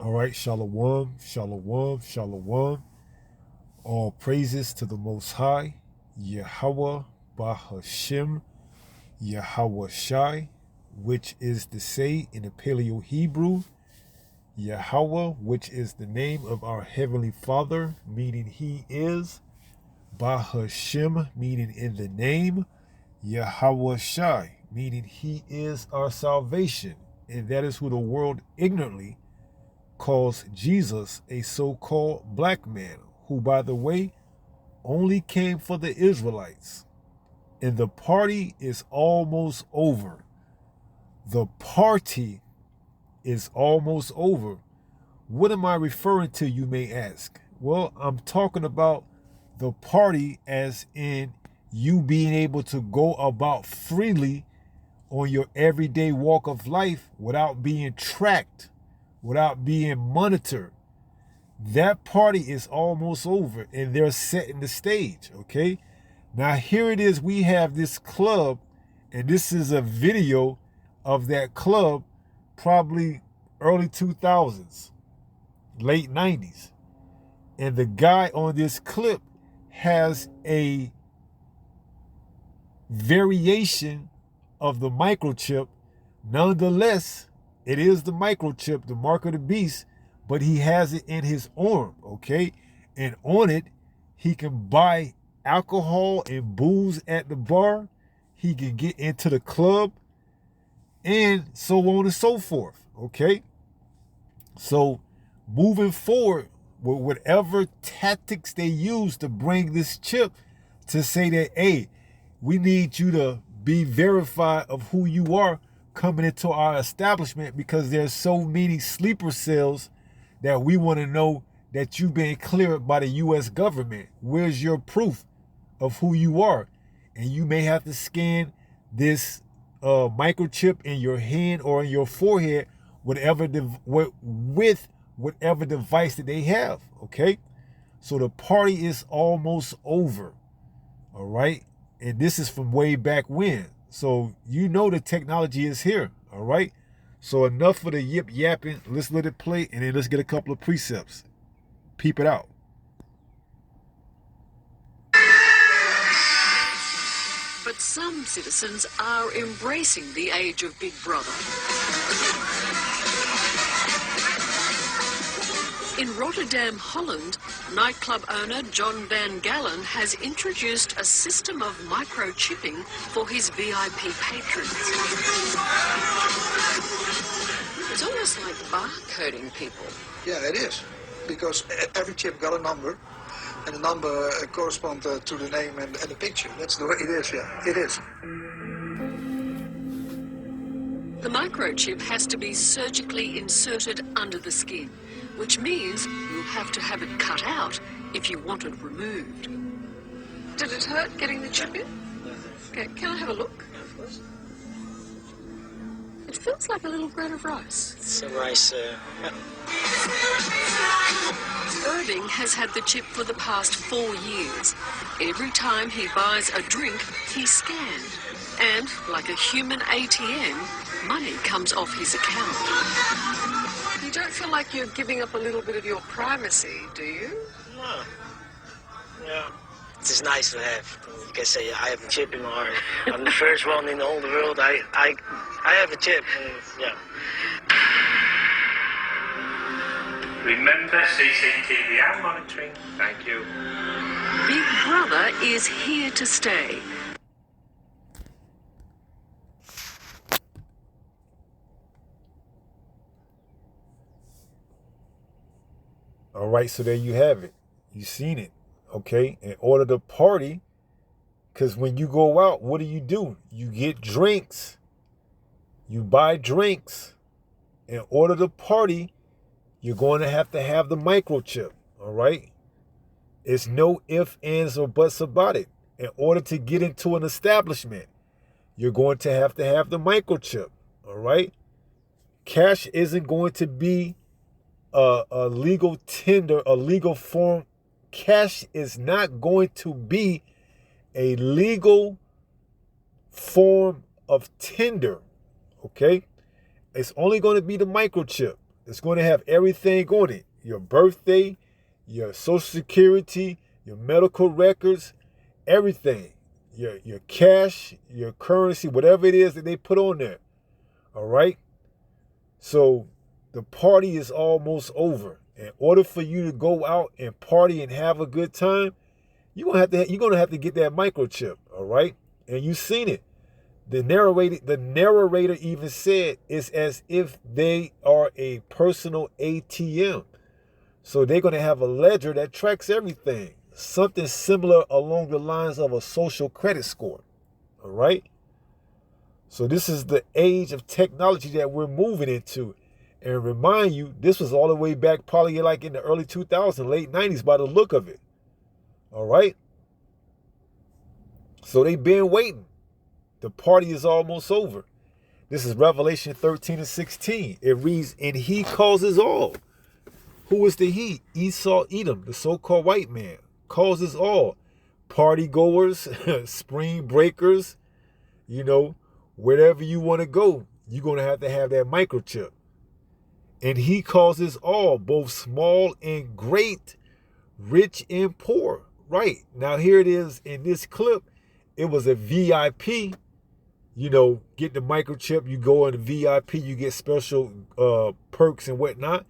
All right, shalom, shalom, shalom. All praises to the Most High, Yahweh Bahashim, Yahweh Shai, which is to say in the Paleo Hebrew, Yahweh, which is the name of our Heavenly Father, meaning He is, Bahashim, meaning in the name, Yahweh Shai, meaning He is our salvation, and that is who the world ignorantly calls Jesus a so-called black man, who, by the way, only came for the Israelites. And the party is almost over. The party is almost over. What am I referring to, you may ask? Well, I'm talking about the party as in you being able to go about freely on your everyday walk of life without being tracked, without being monitored. That party is almost over and they're setting the stage, okay? Now here it is, we have this club, and this is a video of that club, probably early 2000s, late 90s. And the guy on this clip has a variation of the microchip. Nonetheless, it is the microchip, the mark of the beast, but he has it in his arm, okay? And on it, he can buy alcohol and booze at the bar. He can get into the club and so on and so forth, okay? So moving forward with whatever tactics they use to bring this chip to say that, hey, we need you to be verified of who you are coming into our establishment because there's so many sleeper cells that we want to know that you've been cleared by the U.S. government. Where's your proof of who you are? And you may have to scan this microchip in your hand or in your forehead, with whatever device that they have, okay? So the party is almost over, all right? And this is from way back when. So you know the technology is here, all right? So enough for the yip yapping. Let's let it play, and then let's get a couple of precepts. Peep it out. But some citizens are embracing the age of Big Brother. In Rotterdam, Holland, nightclub owner John Van Gallen has introduced a system of microchipping for his VIP patrons. It's almost like barcoding people. Yeah, it is. Because every chip got a number, and the number corresponds to the name and the picture. That's the way it is, yeah. It is. The microchip has to be surgically inserted under the skin, which means you'll have to have it cut out if you want it removed. Did it hurt getting the chip in? Okay, can I have a look? It feels like a little grain of rice. It's a rice, Irving has had the chip for the past 4 years. Every time he buys a drink, he's scanned. And, like a human ATM, money comes off his account. You don't feel like you're giving up a little bit of your privacy, do you? No. Yeah. It's just nice to have. You can say I have a chip in my arm. I'm the first one in all the world. I have a chip. Yeah. Remember CCTV and monitoring. Thank you. Big Brother is here to stay. All right, so there you have it. You seen it, okay? In order to party, because when you go out, what do? You get drinks. You buy drinks. In order to party, you're going to have the microchip, all right? It's no ifs, ands, or buts about it. In order to get into an establishment, you're going to have the microchip, all right? Cash isn't going to be a legal tender, a legal form. Cash is not going to be a legal form of tender, okay? It's only going to be the microchip. It's going to have everything on it. Your birthday, your social security, your medical records, everything. Your cash, your currency, whatever it is that they put on there. All right? So the party is almost over. In order for you to go out and party and have a good time, you're gonna have to get that microchip, all right? And you've seen it. The narrator even said it's as if they are a personal ATM. So they're gonna have a ledger that tracks everything. Something similar along the lines of a social credit score. All right? So this is the age of technology that we're moving into. And remind you, this was all the way back probably like in the early 2000s, late 90s by the look of it. All right? So they've been waiting. The party is almost over. This is Revelation 13 and 16. It reads, and he causes all. Who is the he? Esau, Edom, the so-called white man. Causes all. Party goers, spring breakers, wherever you want to go, you're going to have that microchip. And he causes all, both small and great, rich and poor. Right. Now, here it is in this clip. It was a VIP. Get the microchip. You go on the VIP. You get special perks and whatnot.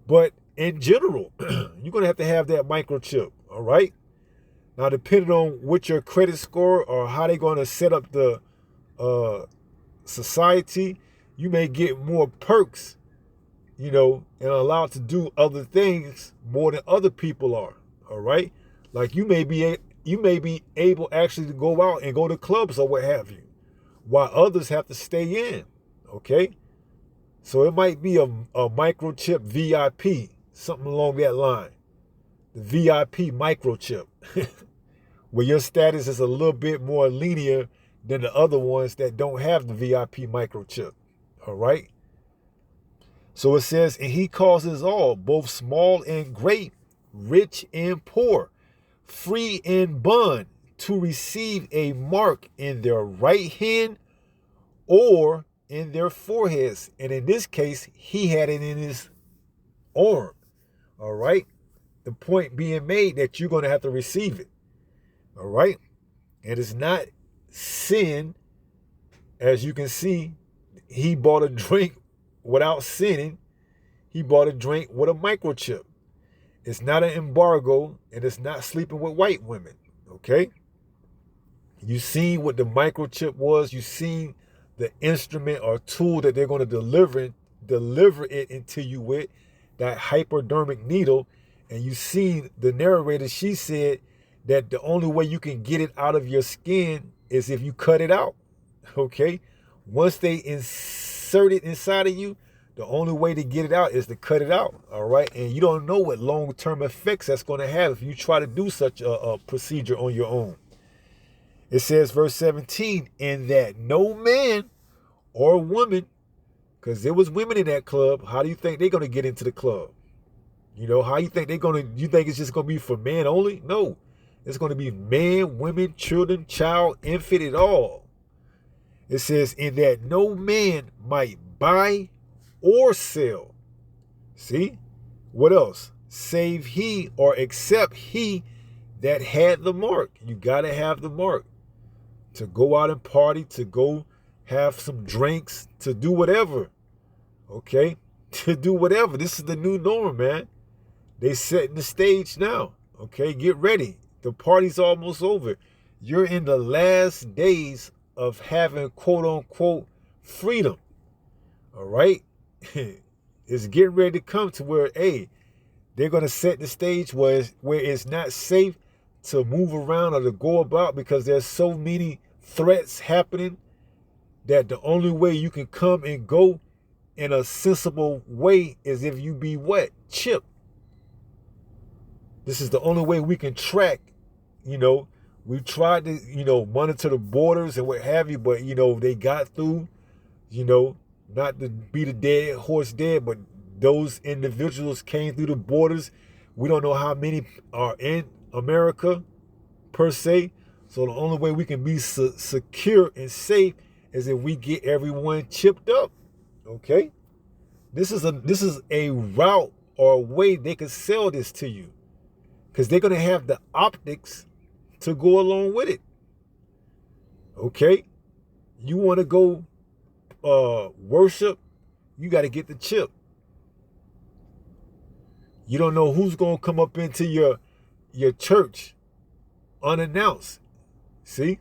But in general, you're going to have that microchip. All right. Now, depending on what your credit score or how they're going to set up the society, you may get more perks, and allowed to do other things more than other people are. All right. Like you may be able actually to go out and go to clubs or what have you, while others have to stay in. Okay. So it might be a microchip VIP, something along that line. The VIP microchip, where your status is a little bit more linear than the other ones that don't have the VIP microchip. All right. So it says, and he causes all, both small and great, rich and poor, free and bond, to receive a mark in their right hand or in their foreheads. And in this case, he had it in his arm. All right. The point being made that you're going to have to receive it. All right. And it's not sin. As you can see, he bought a drink without sinning. He bought a drink with a microchip. It's not an embargo, and it's not sleeping with white women. Okay. You seen what the microchip was. You seen the instrument or tool that they're going to deliver it into you with, that hypodermic needle. And you seen the narrator, she said that the only way you can get it out of your skin is if you cut it out. Okay. Once they insert it inside of you, the only way to get it out is to cut it out. All right. And you don't know what long-term effects that's going to have if you try to do such a procedure on your own. It says, verse 17, and that no man or woman, because there was women in that club, how do you think they're going to get into the club? How you think you think it's just going to be for men only? No, it's going to be man, women, children, child, infant, it all. It says, in that no man might buy or sell. See? What else? Save he or except he that had the mark. You got to have the mark to go out and party, to go have some drinks, to do whatever. Okay? To do whatever. This is the new norm, man. They setting the stage now. Okay? Get ready. The party's almost over. You're in the last days of having quote unquote freedom. All right? It's getting ready to come to where, hey, they're going to set the stage where it's not safe to move around or to go about because there's so many threats happening that the only way you can come and go in a sensible way is if you be what? Chipped. This is the only way we can track. We've tried to, monitor the borders and what have you, but, they got through, not to be the dead horse dead, but those individuals came through the borders. We don't know how many are in America per se. So the only way we can be secure and safe is if we get everyone chipped up. Okay? This is a route or a way they can sell this to you, because they're going to have the optics to go along with it. Okay? You want to go worship, you got to get the chip. You don't know who's going to come up into your church unannounced. See?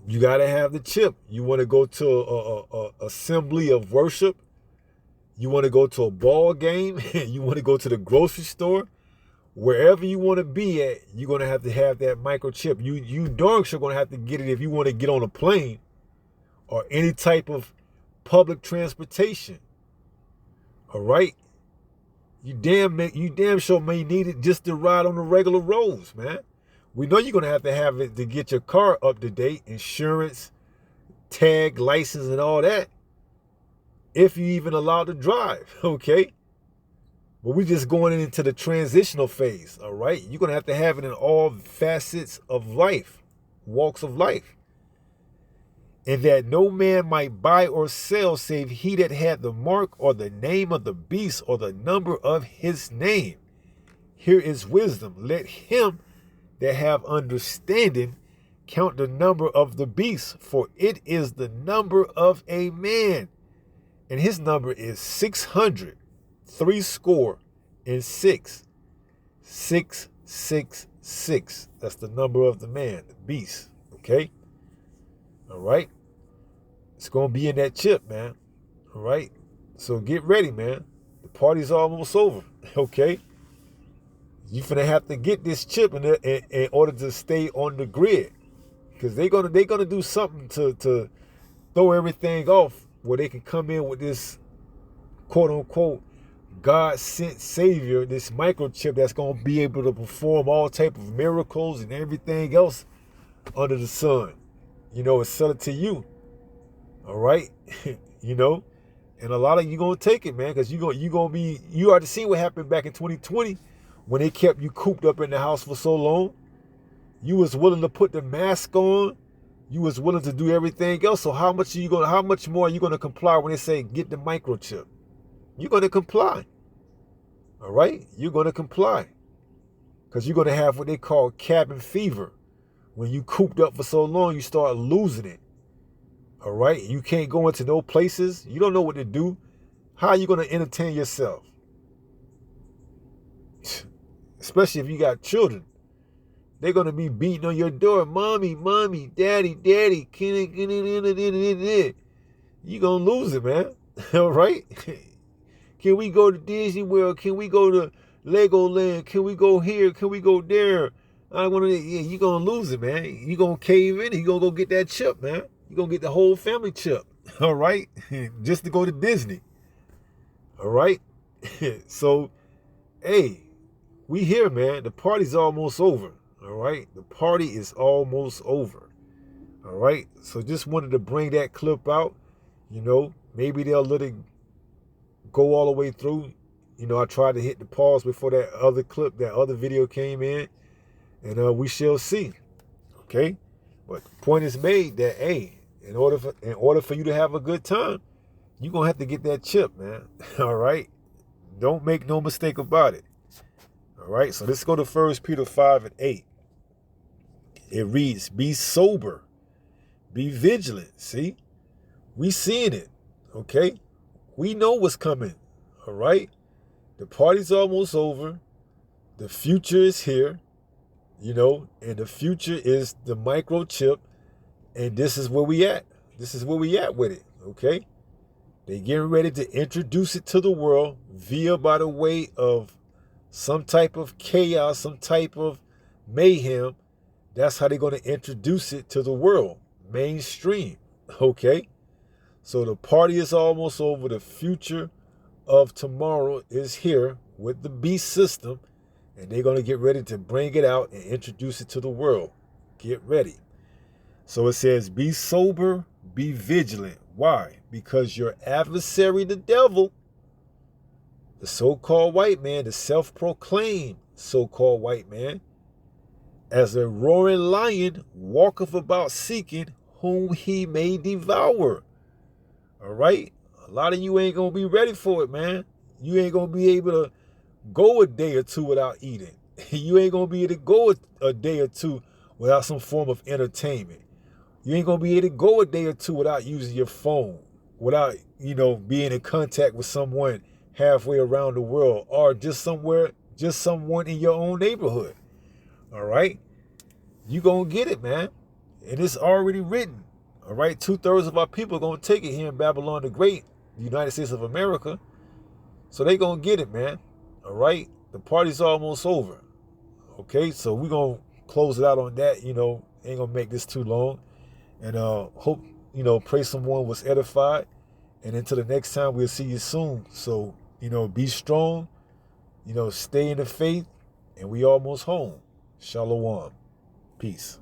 You got to have the chip. You want to go to a assembly of worship. You want to go to a ball game. You want to go to the grocery store. Wherever you want to be at, you're going to have that microchip. You darn sure going to have to get it if you want to get on a plane or any type of public transportation. All right? You damn sure may need it just to ride on the regular roads, man. We know you're going to have it to get your car up to date, insurance, tag, license, and all that, if you even allowed to drive, okay? But we're just going into the transitional phase, all right? You're going to have it in all facets of life, walks of life. And that no man might buy or sell save he that had the mark or the name of the beast or the number of his name. Here is wisdom. Let him that have understanding count the number of the beast, for it is the number of a man, and his number is 600, 666. 666. That's the number of the man, the beast. Okay? All right? It's going to be in that chip, man. All right? So get ready, man. The party's almost over. Okay? You finna have to get this chip in order to stay on the grid, because they're gonna do something to throw everything off, where they can come in with this quote unquote God sent savior, this microchip that's gonna be able to perform all type of miracles and everything else under the sun. You know, and sell it to you. All right, you know, and a lot of you gonna take it, man, because you already seen what happened back in 2020. When they kept you cooped up in the house for so long. You was willing to put the mask on. You was willing to do everything else. So how much more are you gonna comply when they say get the microchip? You're gonna comply. All right? You're gonna comply. Because you're gonna have what they call cabin fever. When you cooped up for so long, you start losing it. All right? You can't go into no places. You don't know what to do. How are you gonna entertain yourself? Especially if you got children. They're going to be beating on your door. Mommy, daddy, can I get it? You're going to lose it, man. All right? Can we go to Disney World? Can we go to Legoland? Can we go here? Can we go there? You're going to lose it, man. You're going to cave in and you're going to go get that chip, man. You're going to get the whole family chip. All right? Just to go to Disney. All right? So, hey, we here, man. The party's almost over. All right? The party is almost over. All right? So just wanted to bring that clip out. You know, maybe they'll let it go all the way through. You know, I tried to hit the pause before that other clip, that other video came in. And we shall see. Okay? But the point is made that, hey, in order for you to have a good time, you're going to have to get that chip, man. All right? Don't make no mistake about it. All right, so let's go to 1 Peter 5:8. It reads, be sober, be vigilant. See, we seeing it, okay? We know what's coming, all right? The party's almost over. The future is here, you know, and the future is the microchip, and this is where we at. This is where we at with it, okay? They getting ready to introduce it to the world by the way of some type of chaos, some type of mayhem. That's how they're going to introduce it to the world, mainstream, okay? So the party is almost over. The future of tomorrow is here with the beast system, and they're going to get ready to bring it out and introduce it to the world. Get ready. So it says, be sober, be vigilant. Why? Because your adversary, the devil, the so-called white man, the self-proclaimed so-called white man, as a roaring lion, walketh about seeking whom he may devour. All right? A lot of you ain't going to be ready for it, man. You ain't going to be able to go a day or two without eating. You ain't going to be able to go a day or two without some form of entertainment. You ain't going to be able to go a day or two without using your phone, without, being in contact with someone halfway around the world, or just someone in your own neighborhood. All right? You going to get it, man. And it's already written. All right? 2/3 of our people are going to take it here in Babylon the Great, the United States of America. So they going to get it, man. All right? The party's almost over. Okay? So we're going to close it out on that. Ain't going to make this too long. And hope, pray someone was edified. And until the next time, we'll see you soon. So, be strong, stay in the faith, and we almost home. Shalom. Peace.